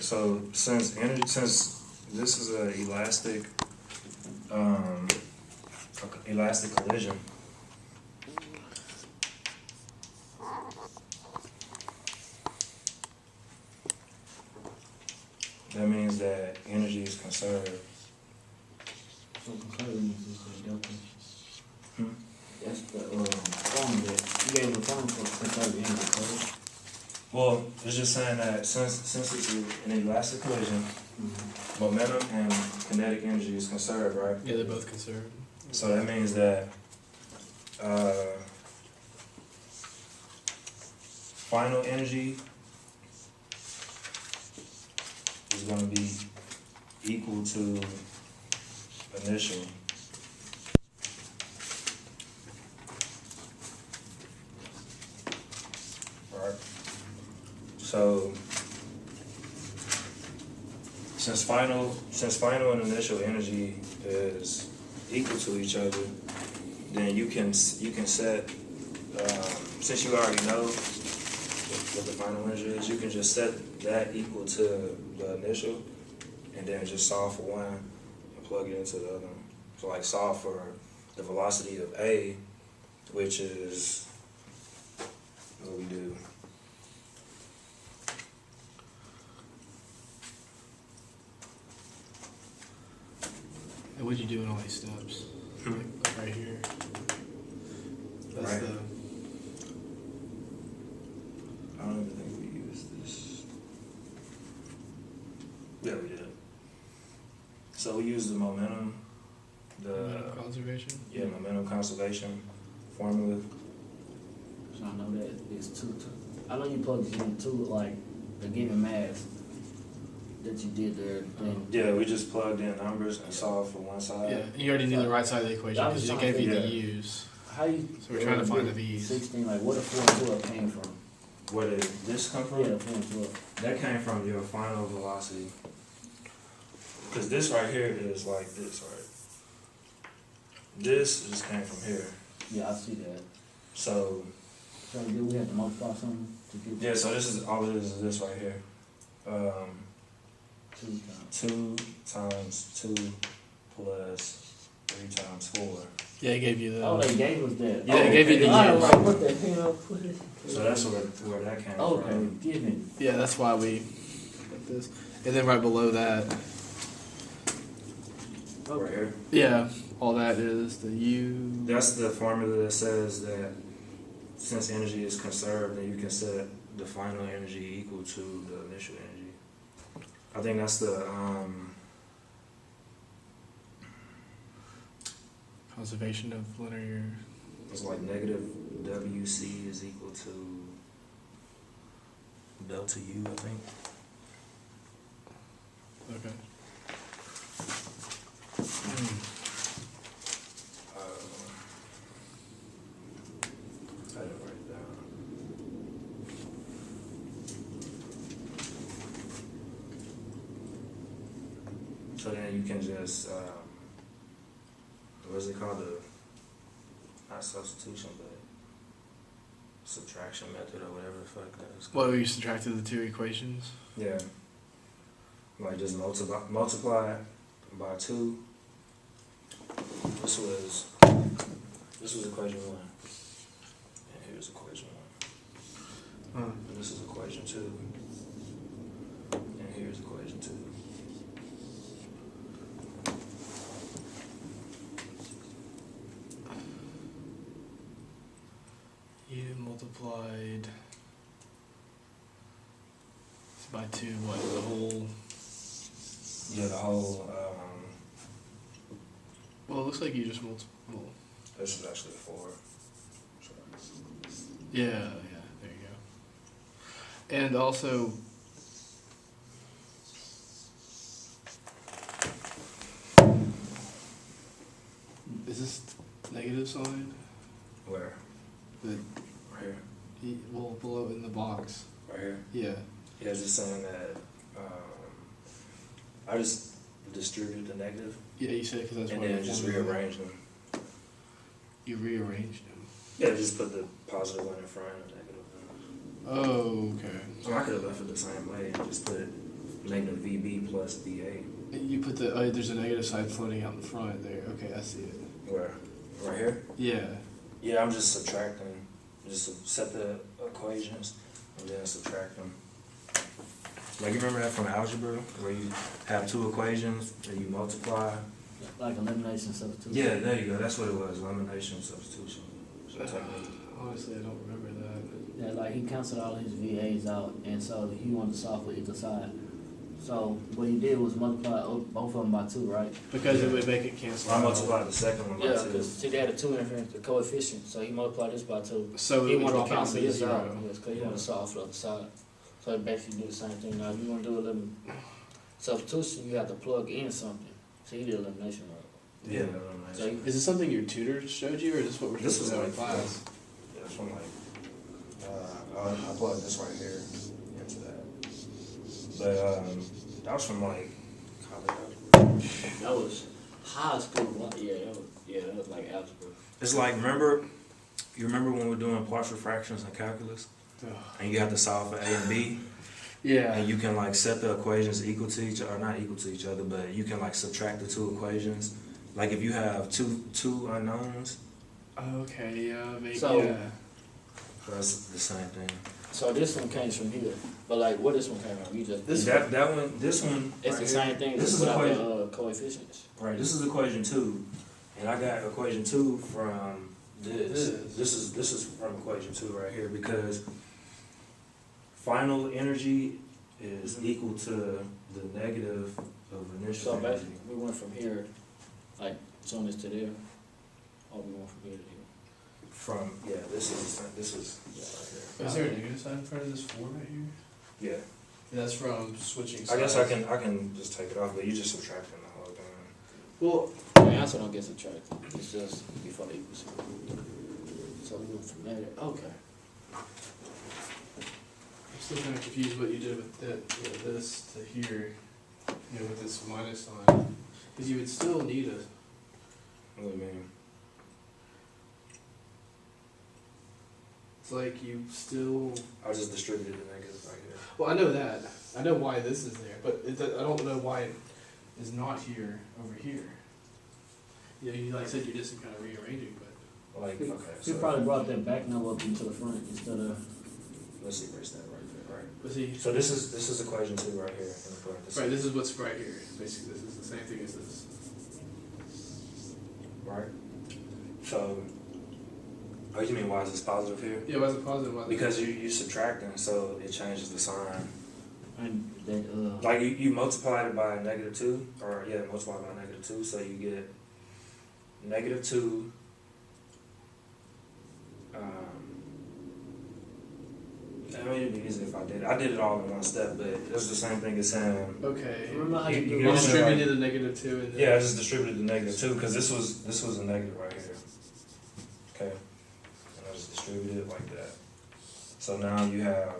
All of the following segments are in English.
So since this is a elastic collision, that means that energy is conserved. So conservative is the delta. That's the formula. You gave the formula for conservative energy, correct? Well, it's just saying that since it's an elastic collision, momentum and kinetic energy is conserved, right? Yeah, they're both conserved. So that means that final energy is going to be equal to initial. Right? So since final and initial energy is equal to each other, then you can set since you already know what the final energy is, you can just set that equal to the initial, and then just solve for one and plug it into the other one. So like solve for the velocity of A, which is what we do. And what'd you do in all these steps? Like right here. That's Right. the. I don't even think we used this. Yeah, we did. So we used the momentum, Momentum conservation? yeah, momentum conservation formula. So I know that it's two. I know you plugged it into like the given mass that you did there. Then Yeah, we just plugged in numbers and solved for one side. Yeah, you already knew the right side of the equation I was because it trying gave to you the figure- U's. how you? So we're trying to find the V's. 16. Like where the 4 and 12 came from? Where did this come from? Yeah, 4 and 12. That came from your final velocity. Because this right here is like this, right? This just came from here. Yeah, I see that. So, So did we have to multiply something to get yeah, so this is all it is this right here. 2 times? 2 times 2 plus 3 times 4. Yeah, it gave you the. Oh, they gave us that. Yeah, oh, they gave you the I U's. was like, what the hell? What is So that's where that came okay, from. given. Yeah, that's why we got this. And then right below that, Right here. yeah, all that is the U. That's the formula that says that since energy is conserved, then you can set the final energy equal to the initial energy. I think that's the Conservation of linear. it's like negative WC is equal to delta U, I think. Okay. I didn't write it down. So then you can just what is it called? Not substitution, but subtraction method or whatever the fuck that is called. Well, we subtracted the two equations. Yeah. Like just multiply by 2. This was equation 1. And here's equation 1. Huh. And this is equation 2. And here's equation 2. You multiplied by 2, what, the whole. Yeah, the whole Well, it looks like you just multiplied. Well, this is actually 4. Sorry. yeah, there you go. And also, is this negative sign? Where? The Right here. well below in the box. Right here. Yeah. Yeah, it's just saying that I just distribute the negative Yeah, you said because that's and why then you just wanted to- rearrange them. You rearranged them. Yeah, just put the positive one in front and negative one. Oh, okay. So I could have left it the same way and just put negative VB plus VA. You put the, oh, there's a negative sign floating out in front there. Okay, I see it. Where? Right here? Yeah. Yeah, I'm just subtracting. Just set the equations and then subtract them. Like, you remember that from algebra, where you have two equations and you multiply? Like elimination substitution. Yeah, there you go. That's what it was. Elimination substitution. Technique. Honestly, I don't remember that. Yeah, like he canceled all his VAs out, and so he wanted to solve for either side. So what he did was multiply both of them by 2, right? Because it would make it cancel I out. multiplied the second one by Yeah, 2. because see, they had a 2 in the coefficient, so he multiplied this by 2. So He it would wanted drop to out cancel to this out, 0. yes, because he wanted to solve for the other side. So he basically do the same thing. Now, if you want to do a little substitution, you have to plug in something. So he did elimination, right? Yeah, So elimination. he, Is this something your tutor showed you, or is this what we're This supposed to was know in like class? Yeah, this one like, I plugged this right here into that. But that was from like college. that was high school. Yeah, that was like algebra. It's like, you remember when we were doing partial fractions in calculus? Ugh. And you have to solve for A and B? Yeah. And you can like set the equations equal to each other, or not equal to each other, but you can like subtract the two equations. Like if you have two unknowns, Okay, yeah, maybe, So- yeah. that's the same thing. So this one came from here, but like what this one came from? You just This That one, this one. it's right the here, same thing. This Just is without equation. the coefficients. Right, this is equation 2, and I got equation 2 from this. This is from equation 2 right here, because final energy is equal to the negative of initial So energy. basically, we went from here, like showing this to there, or we went from here to here. From this is right Is there a negative sign in front of this 4 right here? here. Yeah, And that's from switching sides. I guess I can just take it off, but you just subtracting the whole thing. Well, The answer don't get subtracted. It's just before the equals. So we went from there. Okay. I'm still kind of confused what you did with this to here, you know, with this minus sign. Because you would still need a, What do you mean? it's like you still, I just distributed the negative right here. well, I know that. I know why this is there, but I don't know why it is not here over here. You know, you like said you're just kind of rearranging, but. Like, He, okay, he so probably brought that back number up into the front instead of. let's erase that right there, right? But see, So this is equation 2 right here in the parentheses. right, this is what's right here. Basically, this is the same thing as this. Right? So, oh, you mean why is this positive here? Yeah, why is it positive? Why is it Because you subtracting, so it changes the sign. And that Like you multiplied it by -2, or multiply by -2, so you get -2. I mean, it'd be easy if I did it. I did it all in one step, but it's the same thing as saying. Okay. Remember how you do You it? distributed the -2 and then. Yeah, I just distributed the -2 because this was a negative right here. Okay, and I just distributed it like that. So now you have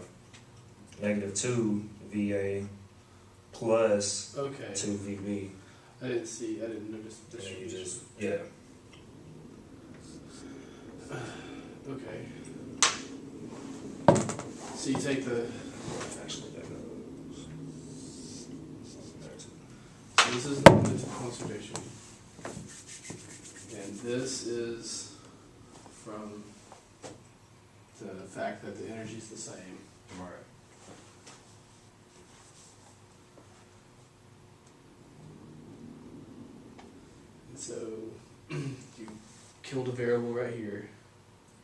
-2 VA plus Okay. 2 VB. I didn't notice the And then you distribution. just Okay. So you take the, actually that goes there too. so this is the limit of conservation. And this is from the fact that the energy is the same. Right. And so you killed a variable right here,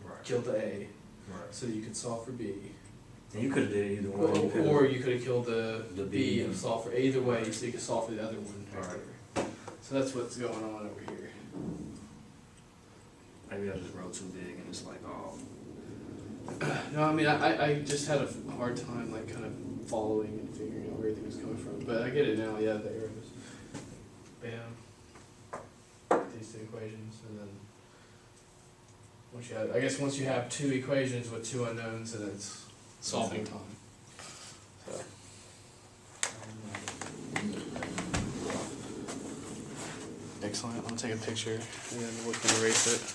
Right. killed the A, Right. so you could solve for B. And you could have did either one. You could've- Or you could have killed the The B B. and solved for either way, so you could solve for the other one right Right. there. So that's what's going on over here. Maybe I just wrote too big and it's like, oh. No, I mean, I just had a hard time, like, kind of following and figuring out where everything was coming from. But I get it now, yeah, the arrows. Bam. These two equations, and then once you have two equations with two unknowns, then it's solving time. So. Excellent. I'm gonna take a picture and then we can erase it.